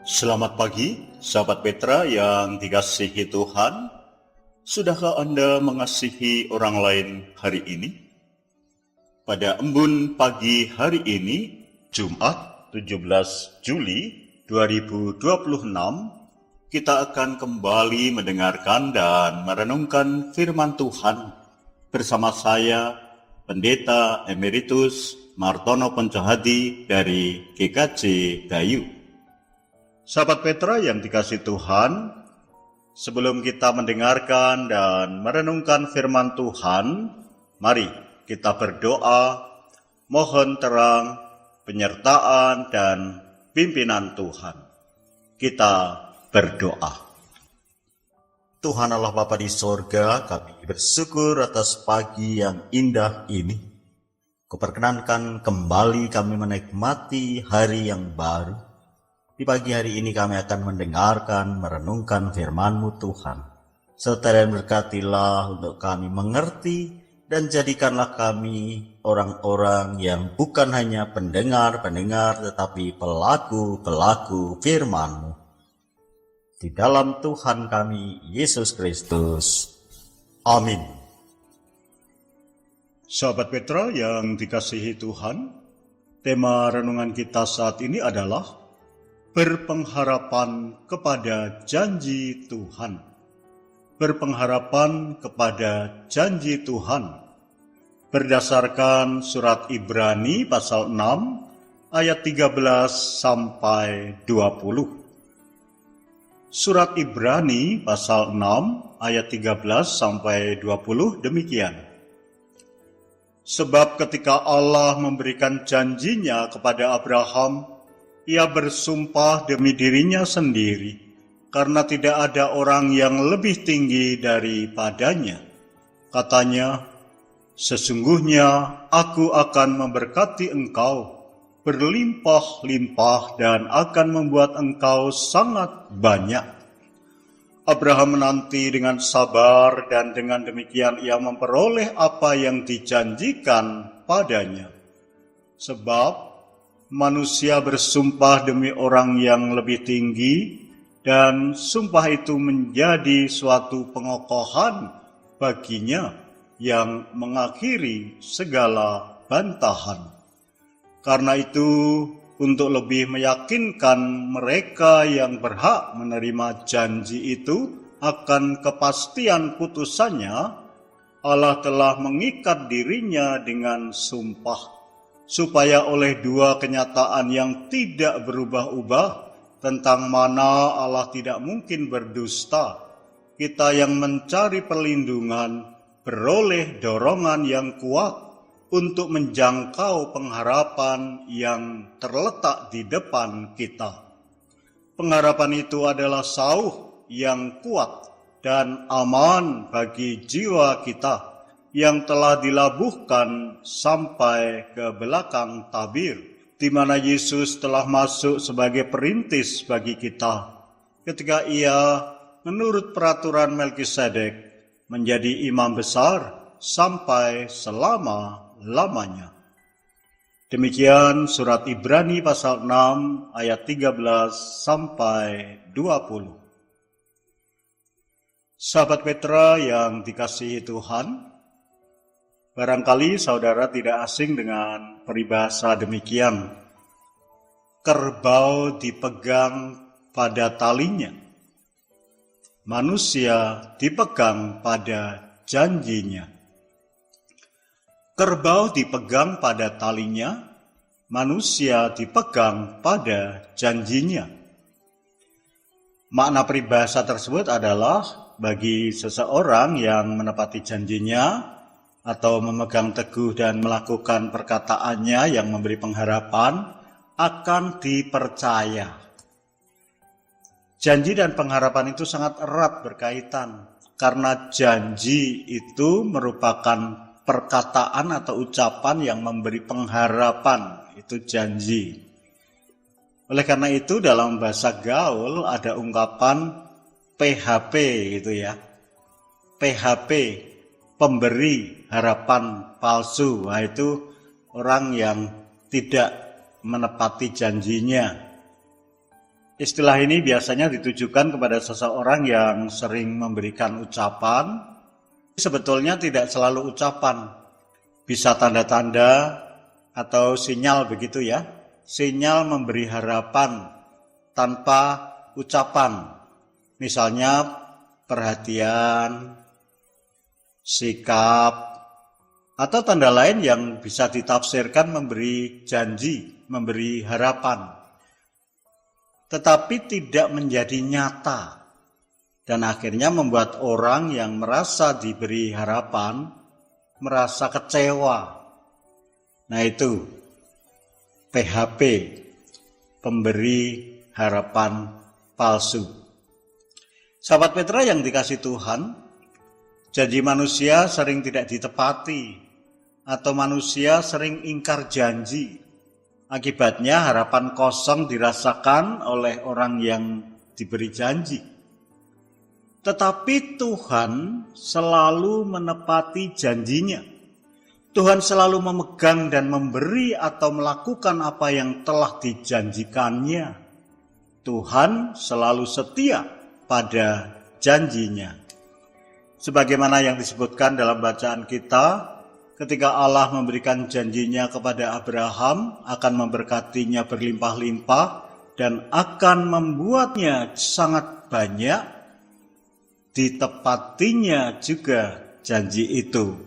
Selamat pagi, sahabat Petra yang dikasihi Tuhan. Sudahkah Anda mengasihi orang lain hari ini? Pada embun pagi hari ini, Jumat 17 Juli 2026, kita akan kembali mendengarkan dan merenungkan firman Tuhan bersama saya, Pendeta Emeritus Martono Poncohadi dari GKJ Dayu. Sahabat Petra yang dikasihi Tuhan, sebelum kita mendengarkan dan merenungkan firman Tuhan, mari kita berdoa, mohon terang, penyertaan, dan pimpinan Tuhan. Kita berdoa. Tuhan Allah Bapa di sorga, kami bersyukur atas pagi yang indah ini. Kuperkenankan kembali kami menikmati hari yang baru. Di pagi hari ini kami akan mendengarkan, merenungkan firman-Mu Tuhan. Serta dan berkatilah untuk kami mengerti dan jadikanlah kami orang-orang yang bukan hanya pendengar-pendengar tetapi pelaku-pelaku firman-Mu. Di dalam Tuhan kami, Yesus Kristus. Amin. Sahabat Petra yang dikasihi Tuhan, tema renungan kita saat ini adalah berpengharapan kepada janji Tuhan. Berpengharapan kepada janji Tuhan. Berdasarkan surat Ibrani pasal 6 ayat 13 sampai 20. Surat Ibrani pasal 6 ayat 13 sampai 20 demikian. Sebab ketika Allah memberikan janjinya kepada Abraham, Ia bersumpah demi dirinya sendiri, karena tidak ada orang yang lebih tinggi daripadanya. Katanya, sesungguhnya aku akan memberkati engkau, berlimpah-limpah dan akan membuat engkau sangat banyak. Abraham menanti dengan sabar dan dengan demikian ia memperoleh apa yang dijanjikan padanya. Sebab manusia bersumpah demi orang yang lebih tinggi, dan sumpah itu menjadi suatu pengokohan baginya yang mengakhiri segala bantahan. Karena itu, untuk lebih meyakinkan mereka yang berhak menerima janji itu akan kepastian putusannya, Allah telah mengikat dirinya dengan sumpah, supaya oleh dua kenyataan yang tidak berubah-ubah tentang mana Allah tidak mungkin berdusta, kita yang mencari perlindungan beroleh dorongan yang kuat untuk menjangkau pengharapan yang terletak di depan kita. Pengharapan itu adalah sauh yang kuat dan aman bagi jiwa kita yang telah dilabuhkan sampai ke belakang tabir, di mana Yesus telah masuk sebagai perintis bagi kita, ketika Ia menurut peraturan Melkisedek menjadi imam besar sampai selama-lamanya. Demikian surat Ibrani pasal 6 ayat 13 sampai 20. Sahabat Petra yang dikasihi Tuhan, barangkali saudara tidak asing dengan peribahasa demikian. Kerbau dipegang pada talinya, manusia dipegang pada janjinya. Kerbau dipegang pada talinya, manusia dipegang pada janjinya. Makna peribahasa tersebut adalah bagi seseorang yang menepati janjinya atau memegang teguh dan melakukan perkataannya yang memberi pengharapan, akan dipercaya. Janji dan pengharapan itu sangat erat berkaitan, karena janji itu merupakan perkataan atau ucapan yang memberi pengharapan, itu janji. Oleh karena itu dalam bahasa gaul ada ungkapan PHP gitu ya. PHP, pemberi harapan palsu. Nah, itu orang yang tidak menepati janjinya. Istilah ini biasanya ditujukan kepada seseorang yang sering memberikan ucapan. Sebetulnya tidak selalu ucapan, bisa tanda-tanda atau sinyal begitu ya. Sinyal memberi harapan tanpa ucapan. Misalnya perhatian, sikap, atau tanda lain yang bisa ditafsirkan memberi janji, memberi harapan. Tetapi tidak menjadi nyata. Dan akhirnya membuat orang yang merasa diberi harapan, merasa kecewa. Nah itu, PHP, pemberi harapan palsu. Sahabat Petra yang dikasih Tuhan, janji manusia sering tidak ditepati, atau manusia sering ingkar janji. Akibatnya harapan kosong dirasakan oleh orang yang diberi janji. Tetapi Tuhan selalu menepati janjinya. Tuhan selalu memegang dan memberi atau melakukan apa yang telah dijanjikannya. Tuhan selalu setia pada janjinya. Sebagaimana yang disebutkan dalam bacaan kita, ketika Allah memberikan janjinya kepada Abraham akan memberkatinya berlimpah-limpah dan akan membuatnya sangat banyak, ditepatinya juga janji itu.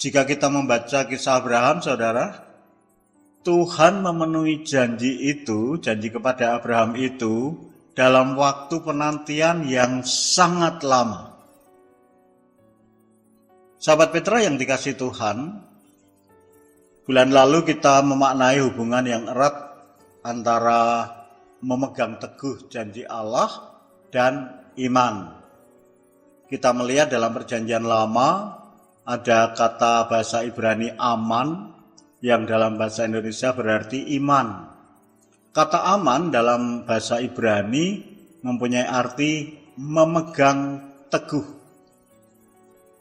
Jika kita membaca kisah Abraham, saudara, Tuhan memenuhi janji itu, janji kepada Abraham itu, dalam waktu penantian yang sangat lama. Sahabat Petra yang dikasih Tuhan, bulan lalu kita memaknai hubungan yang erat antara memegang teguh janji Allah dan iman. Kita melihat dalam perjanjian lama ada kata bahasa Ibrani aman yang dalam bahasa Indonesia berarti iman. Kata aman dalam bahasa Ibrani mempunyai arti memegang teguh.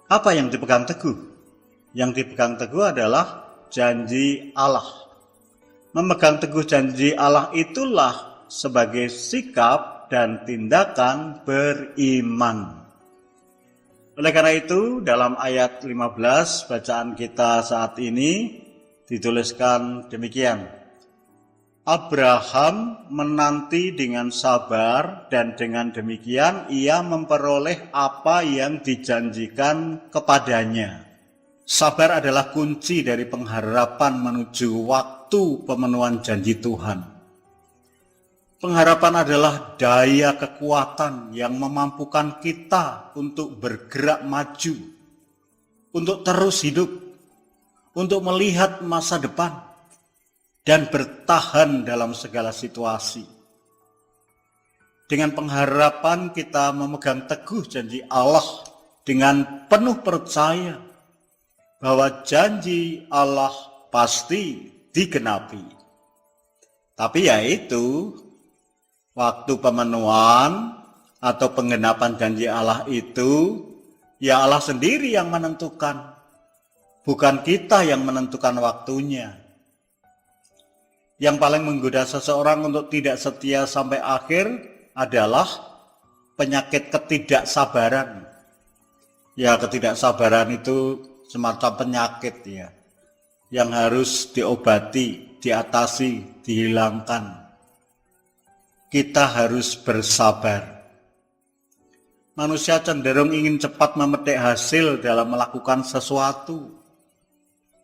Apa yang dipegang teguh? Yang dipegang teguh adalah janji Allah. Memegang teguh janji Allah itulah sebagai sikap dan tindakan beriman. Oleh karena itu, dalam ayat 15 bacaan kita saat ini dituliskan demikian. Abraham menanti dengan sabar dan dengan demikian ia memperoleh apa yang dijanjikan kepadanya. Sabar adalah kunci dari pengharapan menuju waktu pemenuhan janji Tuhan. Pengharapan adalah daya kekuatan yang memampukan kita untuk bergerak maju, untuk terus hidup, untuk melihat masa depan, dan bertahan dalam segala situasi. Dengan pengharapan kita memegang teguh janji Allah dengan penuh percaya bahwa janji Allah pasti digenapi. Tapi yaitu waktu pemenuhan atau penggenapan janji Allah itu, ya Allah sendiri yang menentukan. Bukan kita yang menentukan waktunya. Yang paling menggoda seseorang untuk tidak setia sampai akhir adalah penyakit ketidaksabaran. Ya, ketidaksabaran itu semacam penyakit ya, yang harus diobati, diatasi, dihilangkan. Kita harus bersabar. Manusia cenderung ingin cepat memetik hasil dalam melakukan sesuatu.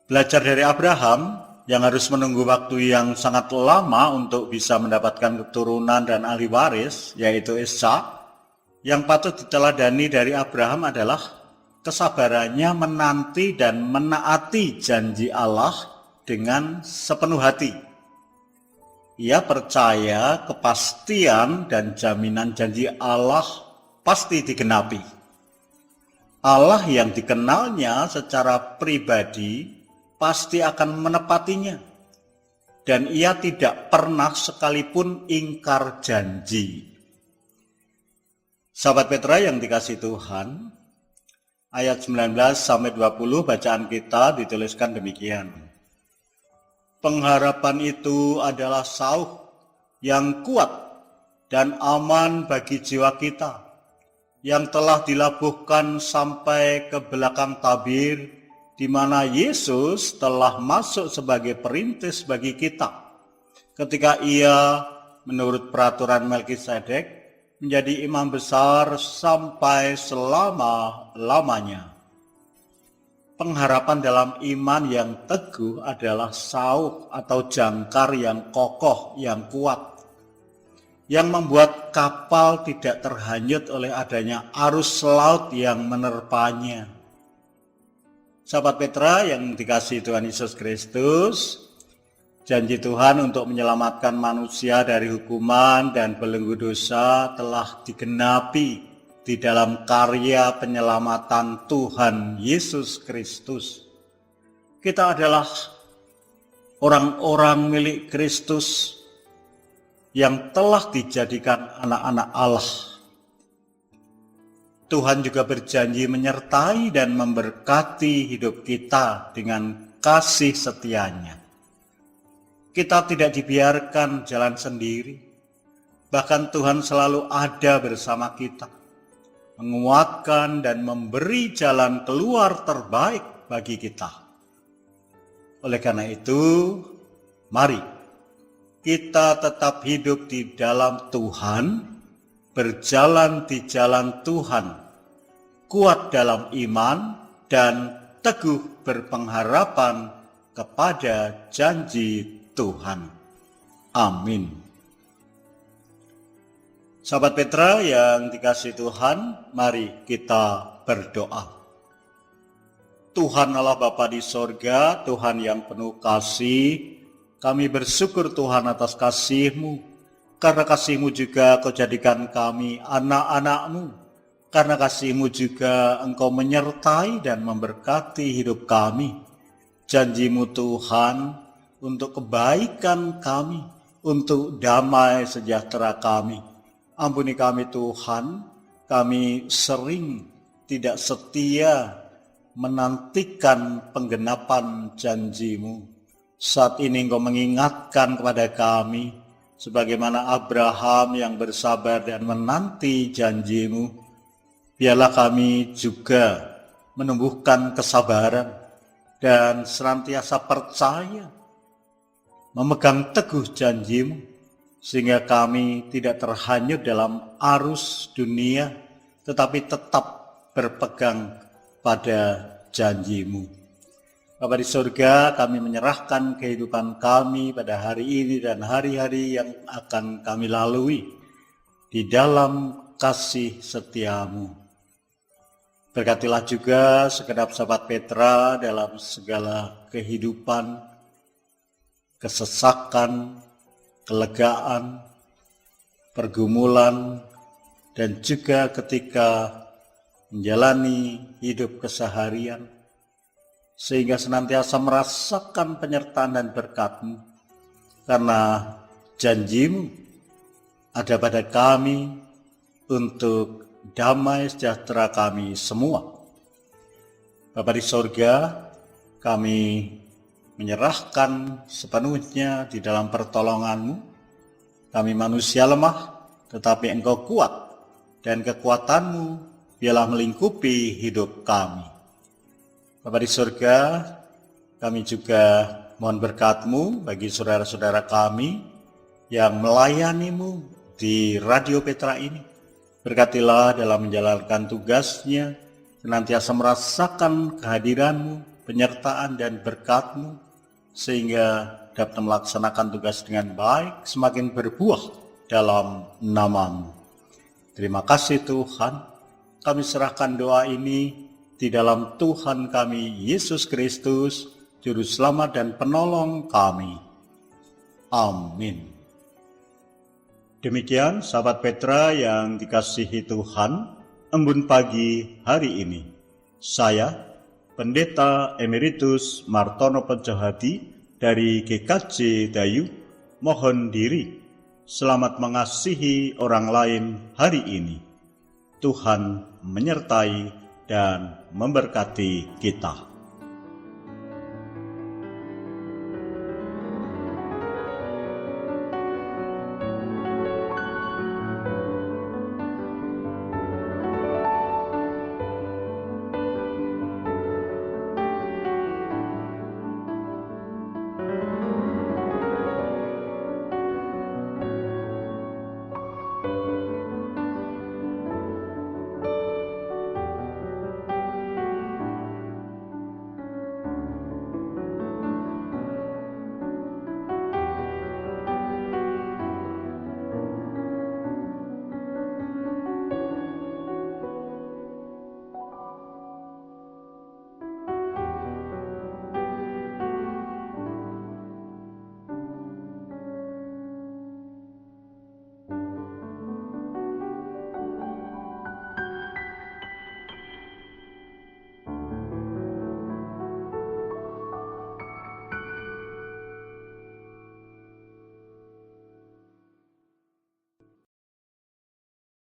Belajar dari Abraham yang harus menunggu waktu yang sangat lama untuk bisa mendapatkan keturunan dan ahli waris, yaitu Ishak. Yang patut diteladani dari Abraham adalah kesabarannya menanti dan menaati janji Allah dengan sepenuh hati. Ia percaya kepastian dan jaminan janji Allah pasti digenapi. Allah yang dikenalnya secara pribadi pasti akan menepatinya. Dan ia tidak pernah sekalipun ingkar janji. Sahabat Petra yang dikasih Tuhan, ayat 19-20 bacaan kita dituliskan demikian. Pengharapan itu adalah sauh yang kuat dan aman bagi jiwa kita, yang telah dilabuhkan sampai ke belakang tabir, di mana Yesus telah masuk sebagai perintis bagi kita, ketika ia menurut peraturan Melkisedek menjadi imam besar sampai selama-lamanya. Pengharapan dalam iman yang teguh adalah sauk atau jangkar yang kokoh, yang kuat, yang membuat kapal tidak terhanyut oleh adanya arus laut yang menerpanya. Sahabat Petra yang dikasihi Tuhan Yesus Kristus, janji Tuhan untuk menyelamatkan manusia dari hukuman dan belenggu dosa telah digenapi di dalam karya penyelamatan Tuhan Yesus Kristus. Kita adalah orang-orang milik Kristus yang telah dijadikan anak-anak Allah. Tuhan juga berjanji menyertai dan memberkati hidup kita dengan kasih setianya. Kita tidak dibiarkan jalan sendiri, bahkan Tuhan selalu ada bersama kita, menguatkan dan memberi jalan keluar terbaik bagi kita. Oleh karena itu, mari kita tetap hidup di dalam Tuhan, berjalan di jalan Tuhan, kuat dalam iman dan teguh berpengharapan kepada janji Tuhan. Amin. Sahabat Petra yang dikasihi Tuhan, mari kita berdoa. Tuhan Allah Bapa di sorga, Tuhan yang penuh kasih, kami bersyukur Tuhan atas kasih-Mu. Karena kasih-Mu juga Kau jadikan kami anak-anak-Mu. Karena kasih-Mu juga Engkau menyertai dan memberkati hidup kami. Janji-Mu Tuhan untuk kebaikan kami, untuk damai sejahtera kami. Ampuni kami Tuhan, kami sering tidak setia menantikan penggenapan janji-Mu. Saat ini Engkau mengingatkan kepada kami, sebagaimana Abraham yang bersabar dan menanti janji-Mu. Biarlah kami juga menumbuhkan kesabaran dan senantiasa percaya, memegang teguh janji-Mu, sehingga kami tidak terhanyut dalam arus dunia, tetapi tetap berpegang pada janji-Mu. Bapa di surga, kami menyerahkan kehidupan kami pada hari ini dan hari-hari yang akan kami lalui di dalam kasih setia-Mu. Berkatilah juga segenap sahabat Petra dalam segala kehidupan, kesesakan, kelegaan, pergumulan, dan juga ketika menjalani hidup keseharian, sehingga senantiasa merasakan penyertaan dan berkat-Mu, karena janji-Mu ada pada kami untuk damai sejahtera kami semua. Bapa di sorga, kami menyerahkan sepenuhnya di dalam pertolongan-Mu. Kami manusia lemah, tetapi Engkau kuat, dan kekuatan-Mu biarlah melingkupi hidup kami. Bapa di surga, kami juga mohon berkat-Mu bagi saudara-saudara kami yang melayani-Mu di Radio Petra ini. Berkatilah dalam menjalankan tugasnya, senantiasa merasakan kehadiran-Mu, penyertaan dan berkat-Mu, sehingga dapat melaksanakan tugas dengan baik, semakin berbuah dalam nama-Mu. Terima kasih Tuhan, kami serahkan doa ini di dalam Tuhan kami, Yesus Kristus, Juru Selamat dan Penolong kami. Amin. Demikian sahabat Petra yang dikasihi Tuhan, embun pagi hari ini. Saya, Pendeta Emeritus Martono Penjohadi dari GKJ Dayu, mohon diri. Selamat mengasihi orang lain hari ini. Tuhan menyertai dan memberkati kita.